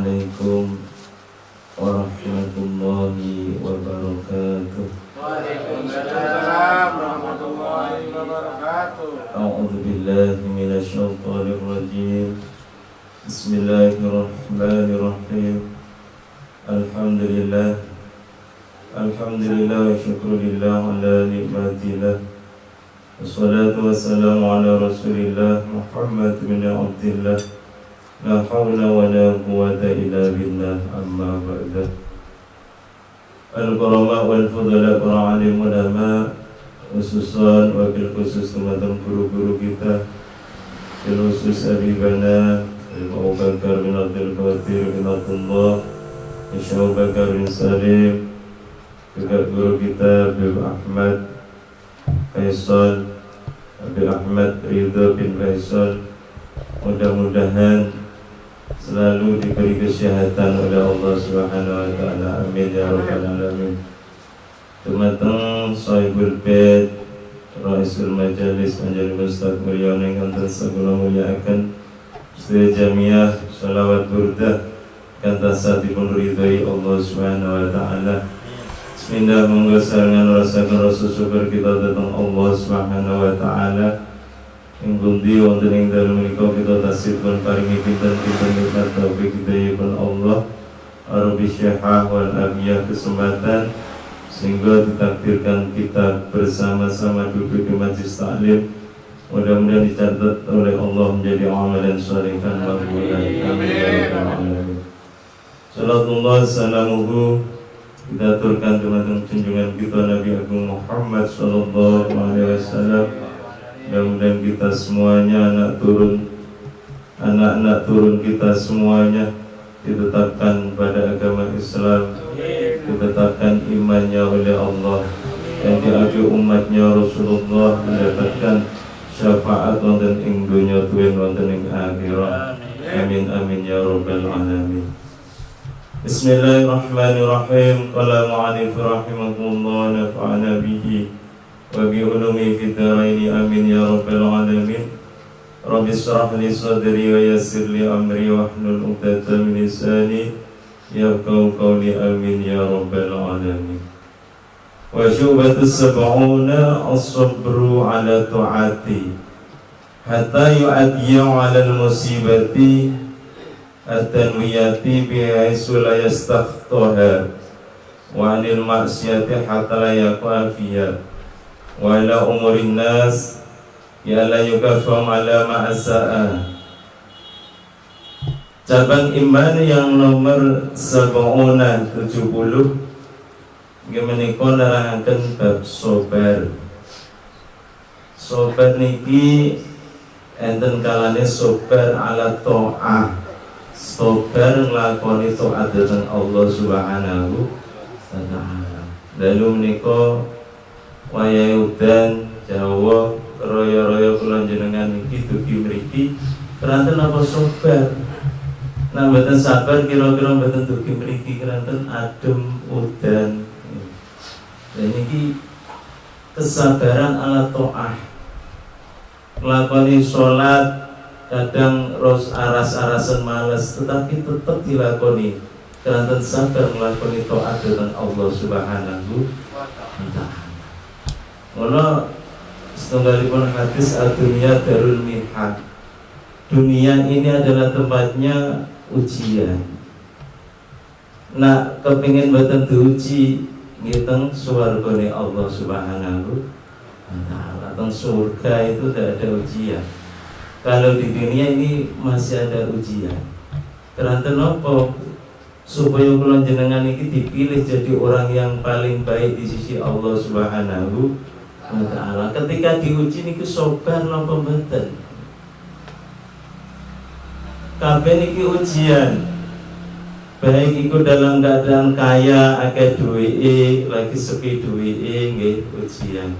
Assalamualaikum warahmatullahi wabarakatuh. Waalaikumsalam warahmatullahi wabarakatuh. A'udzu billahi minasyaitonir rajim. Bismillahirrahmanirrahim. Alhamdulillah wa syukurillah ala nikmatillah. Wassalatu wassalamu ala rasulillah Muhammad bin Abdillah. La hawla wa la quwwata illa billah, amma ba'da. Al-Qurama wal-Fudala para alim ulama, khususan wakil khusus teman-teman guru-guru kita, khusus Habibana Abu Bakar bin Abdul Qadir bin Abdullah, Abu Bakar bin Salim, juga guru kita Habib Ahmad Faisal, Habib Ahmad Ridho bin Faisal. Mudah-mudahan selalu diberi kesehatan oleh Allah Subhanahu wa taala. Amin ya rabbal alamin. Teman-teman Sahibul Bait, Raisul Majalis Majelis Mustaqbal yang kantor segala muliakan Sedaya Jamiah Salawat Burdah kata saat dipenuhi Allah Subhanahu wa taala. Bismillah, monggo sarangan rasakan rasa syukur kita tentang Allah Subhanahu wa taala. Ing pundi wonten ing dalem menika kita tasihipun paringi pinten-pinten nikmat taufik hidayahipun Allah arabi syahah wal abiyah kesempatan sehingga ditakdirkan kita bersama-sama duduk di majlis taklim. Mudah-mudahan dicatat oleh Allah menjadi amalan sholihan makbulan. Amin ya rabbal alamin. Salatullah salamuhu kita aturkan teman-teman junjungan kita Nabi Agung Muhammad sallallahu alaihi wasallam. Mudah-mudahan kita semuanya anak-anak turun kita semuanya ditetapkan pada agama Islam, ditetapkan imannya oleh Allah, dan diaju umatnya Rasulullah mendapatkan syafaat wonten ing dunya tuwin wonten ing akhirat. Amin amin ya rabbal alamin. Bismillahirrahmanirrahim. Qala mu'allif rahimahullah nafa'ana bihi wa bi ulumi fid dharain. Amin ya rabbal alamin. Rabbi shrah li sadri wa yassir li amri wahlul 'uqdatam min lisani yafqahu qawli. Amin ya rabbal alamin. Wa syubatus sab'una as-sabru ala ta'ati hatta yu'addiya 'ala al-musibati at-tanwiyati bihaisu la yastakhtaha wa 'anil ma'siyati hatta la yaqa fiha wa ila umurin nas ya la yukafam ala ma'asa'a. Cabang iman yang nomor 70 menika nerangaken bab sabar. Sabar niki enten kalane sabar ala ta'ah, sabar nglakoni taat dhateng Allah Subhanahu wa taala. Lalu menika wayah udan Jawa royo-royo kula jenengan iki dugi mriki keranten apa sabar. Nah mboten sabar kira-kira mboten dugi mriki keranten adem udan. Dan ini kesabaran ala ta'ah. Nglakoni sholat kadang aras-arasan males tetapi tetap dilakoni keranten sabar nglakoni taat dhateng Allah Subhanahu wa taala. Mula setunggalipun hadis ad-dunya darul mihan. Dunia ini adalah tempatnya ujian. Nah, kepingin mboten diuji ngiteng swargane Allah Subhanahu wa taala. Teng surga itu tidak ada ujian. Kalau di dunia ini masih ada ujian. Keranten napa? Supaya kula jenengan iki dipilih jadi orang yang paling baik di sisi Allah Subhanahu wa ta'ala. Ketika diuji niku sabar napa mboten? Kabeh niki ujian. Baik iku dalam keadaan kaya akeh duwike, lagi sepi duwike nggih ujian.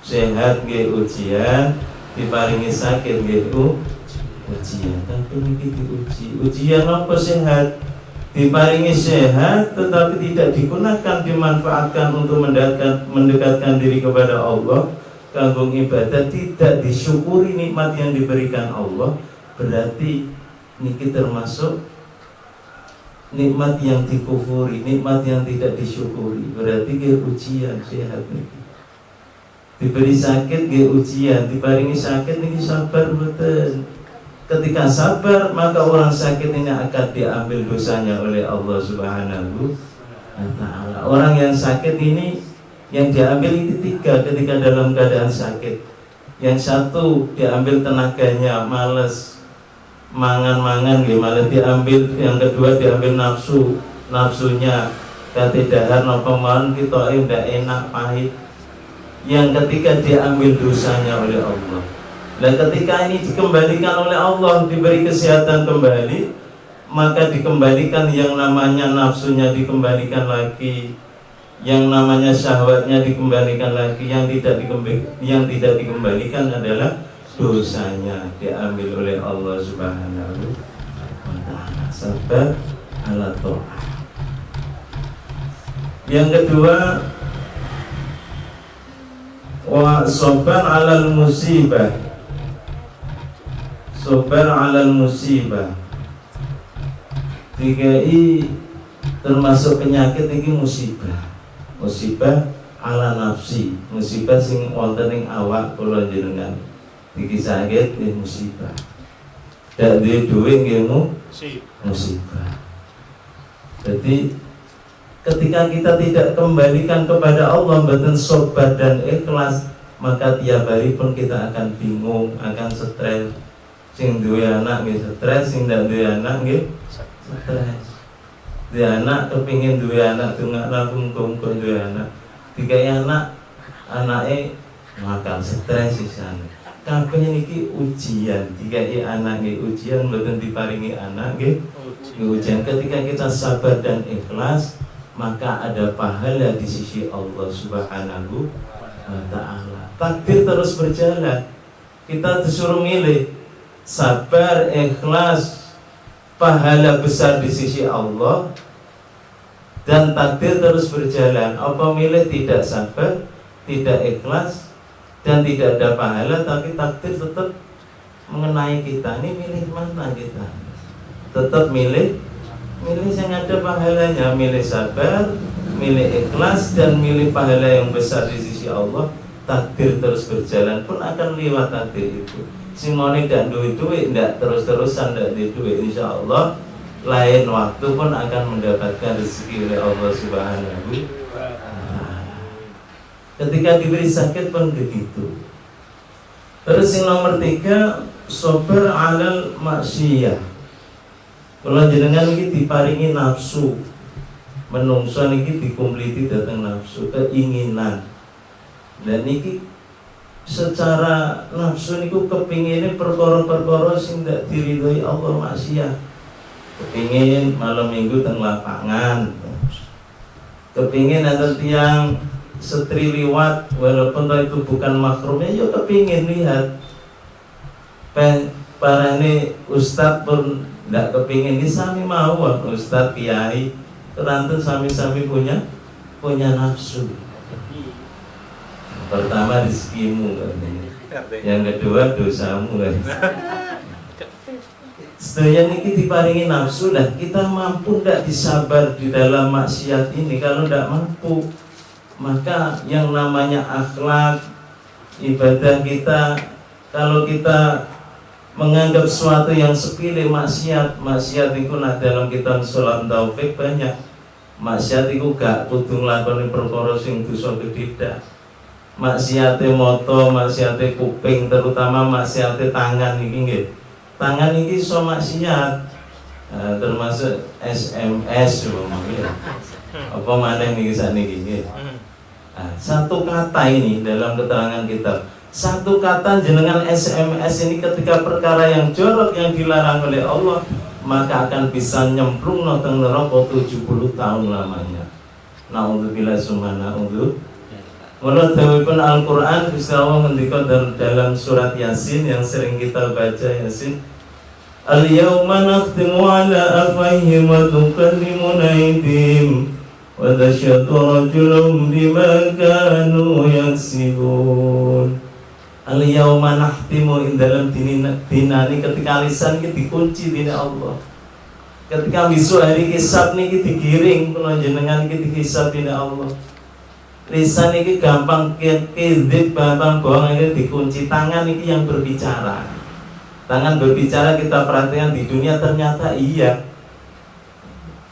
Sehat nggih ujian, diparingi sakit nggih ujian. Tapi niki diuji. Ujian apa sehat? Diparingi sehat tetapi tidak digunakan, dimanfaatkan untuk mendekatkan diri kepada Allah, kanggo ibadah, tidak disyukuri nikmat yang diberikan Allah, berarti niki termasuk nikmat yang dikufuri, nikmat yang tidak disyukuri, berarti dia ujian sehat nih. Diberi sakit dia ujian, diparingi sakit ini sabar betul. Ketika sabar maka orang sakit ini akan diambil dosanya oleh Allah Subhanahu wa ta'ala. Orang yang sakit ini yang diambil ini 3 ketika dalam keadaan sakit. Yang satu diambil tenaganya, males mangan-mangan malah diambil. Yang kedua diambil nafsunya kate dahar napa mawon kita ndak enak pahit. Yang ketiga diambil dosanya oleh Allah. Dan ketika ini dikembalikan oleh Allah, diberi kesehatan kembali, maka dikembalikan yang namanya nafsunya, dikembalikan lagi, yang namanya syahwatnya dikembalikan lagi. Yang tidak dikembalikan adalah dosanya, diambil oleh Allah Subhanahu wa ta'ala. Sabar ala ta'ah. Yang kedua, wa sabar alal musibah. Sabar alal musibah. DKI termasuk penyakit ini musibah. Musibah ala nafsi, musibah sing wonten ing awak kula jenengan. Iki sakit nggih musibah. Dak duwe dhuwit nggih musibah. Jadi ketika kita tidak kembalikan kepada Allah mboten sabar dan ikhlas, maka tiap hari pun kita akan bingung, akan stres. Sing duwe anak nggih stres, sing ndak duwe anak nggih stres. Duwe anak kepingin duwe anak dongakna muga-muga duwe anak. Dikai anak, anake makan stres sisan. Kabeh niki ujian, dikai anak nggih ujian, mboten diparingi anak nggih ujian. Ketika kita sabar dan ikhlas, maka ada pahala di sisi Allah Subhanahu wa ta'ala. Takdir terus berjalan. Kita disuruh milih sabar, ikhlas, pahala besar di sisi Allah, dan takdir terus berjalan. Apa milih tidak sabar, tidak ikhlas, dan tidak ada pahala, tapi takdir tetap mengenai kita. Ini milih mana kita? Tetap milih yang ada pahalanya, milih sabar, milih ikhlas, dan milih pahala yang besar di sisi Allah. Takdir terus berjalan pun akan lewat takdir itu. Simone ndak duit ndak terus-terusan ndak duit, insyaallah lain waktu pun akan mendapatkan rezeki oleh Allah Subhanahu wa ta'ala. Ketika diberi sakit pun begitu. Terus yang nomor 3, sabar alal maksiyah. Kalau jenengan iki diparingi nafsu, menungso niki dikumpliti dateng nafsu, keinginan. Dan niki secara nafsu niku kepingin perkara-perkara sing ndak diridhoi Allah maksiat. Kepingin malam minggu teng lapangan. Kepingin ada tiang setri liwat walaupun itu bukan makrumnya, ya kepingin lihat. Parane ustaz pun ndak kepingin, ini sami mau ustaz kiai terantun sami-sami punya nafsu. Pertama rezekimu katanya. Yang kedua dosamu kan. Sedaya niki diparingi nafsu, dan kita mampu ndak disabar di dalam maksiat ini. Kalau ndak mampu, maka yang namanya akhlak ibadah kita, kalau kita menganggap sesuatu yang sepele maksiat itu nah dalam kitab Sholat Taufik banyak. Maksiat itu gak kudu nglakoni perkara sing dosa gedhe. Maksiate moto, maksiate kuping, terutama maksiate tangan iki nggih. Tangan iki iso maksiat. Termasuk SMS umpamanya. Apa maneh niki sakniki nggih. Satu kata ini dalam keterangan kitab. Satu kata jenengan SMS ini ketika perkara yang jorok yang dilarang oleh Allah, maka akan bisa nyemplung teng neraka 70 tahun lamanya. Nauzubillah summa naudzu. Menurut dawuhipun Al-Qur'an, Gusti Allah ngendika dalam surat Yasin yang sering kita baca, Yasin, Al-yawma nakhtimu ala afwahihim wa tukallimuna aydihim wa tashhadu arjuluhum bima kanu yaksibun. Al-yawma nakhtimu, in dalam dinani ketika lisan kita dikunci dina Allah. ketika besok hari hisab niki digiring kula jenengan iki dihisab dening Allah. Lisan ini gampang kedip, gampang bohong, ini dikunci. Tangan ini yang berbicara. Tangan berbicara, kita perhatikan di dunia ternyata iya.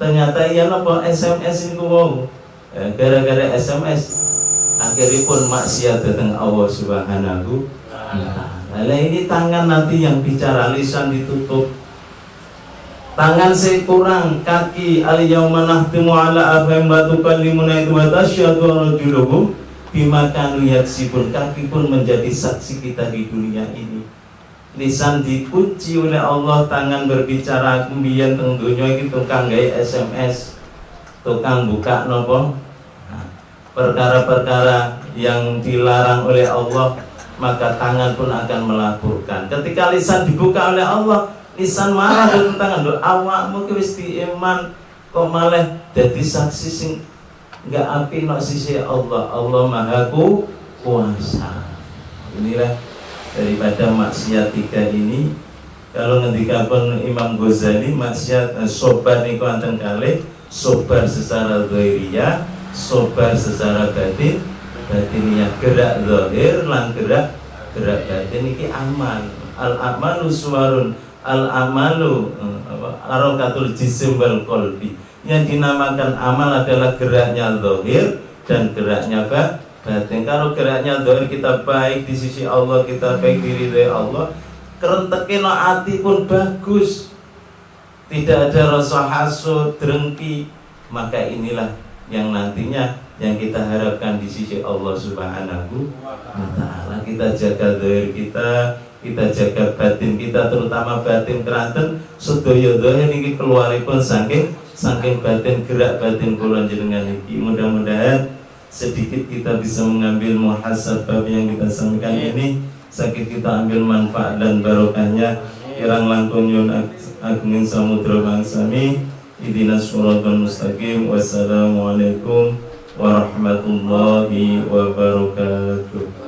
Ternyata iya nopo SMS itu wow. Gara-gara SMS akhirnya pun maksiat datang Allah Subhanahu wa ta'ala. Nah, ini tangan nanti yang bicara, lisan ditutup. Tangan saya kurang, kaki al-yawma nahtimu ala afham wa tukallimuna wa tasyhadu arjuluhum bima kanu yaksibun. Kaki pun menjadi saksi kita di dunia ini. Lisan dikunci oleh Allah, tangan berbicara. Kemudian teng dunia iki tukang gawe SMS, tukang buka nopo perkara-perkara yang dilarang oleh Allah, maka tangan pun akan melaporkan. Ketika lisan dibuka oleh Allah, lisan marah dan tangan do awakmu ki wis diiman kok malah dadi saksi sing enggak api nok sisi Allah. Allah Maha Kuasa. Inilah daripada maksiat tiga ini. Kalau ngendikaken Imam Ghazali, maksiat sobar niku wonten kalih, sobar secara zahiriyah, sobar secara batin, batiniyah, gerak zahir lan gerak batin iki amal. Al amalu suwarun, al amalu harokatul jisim wal qalbi. Yang dinamakan amal adalah geraknya zahir dan geraknya batin. Kalau geraknya zahir kita baik di sisi Allah, kita baik diri dari Allah, kerentekin hati pun bagus, tidak ada rasa hasud, drengki, maka inilah yang nantinya yang kita harapkan di sisi Allah Subhanahu wa ta'ala. Kita jaga zahir kita jaga batin kita, terutama batin keranten sedaya zahir niki keluaripun saking batin, gerak batin kula jenengan iki. Mudah-mudahan sedikit kita bisa mengambil muhasabah yang kita sampaikan ini, sakit kita ambil manfaat dan barokahnya. Kirang langkung nyuwun agunging samudra bangsami, ihdinas shiratal mustaqim. Wassalamualaikum warahmatullahi wabarakatuh.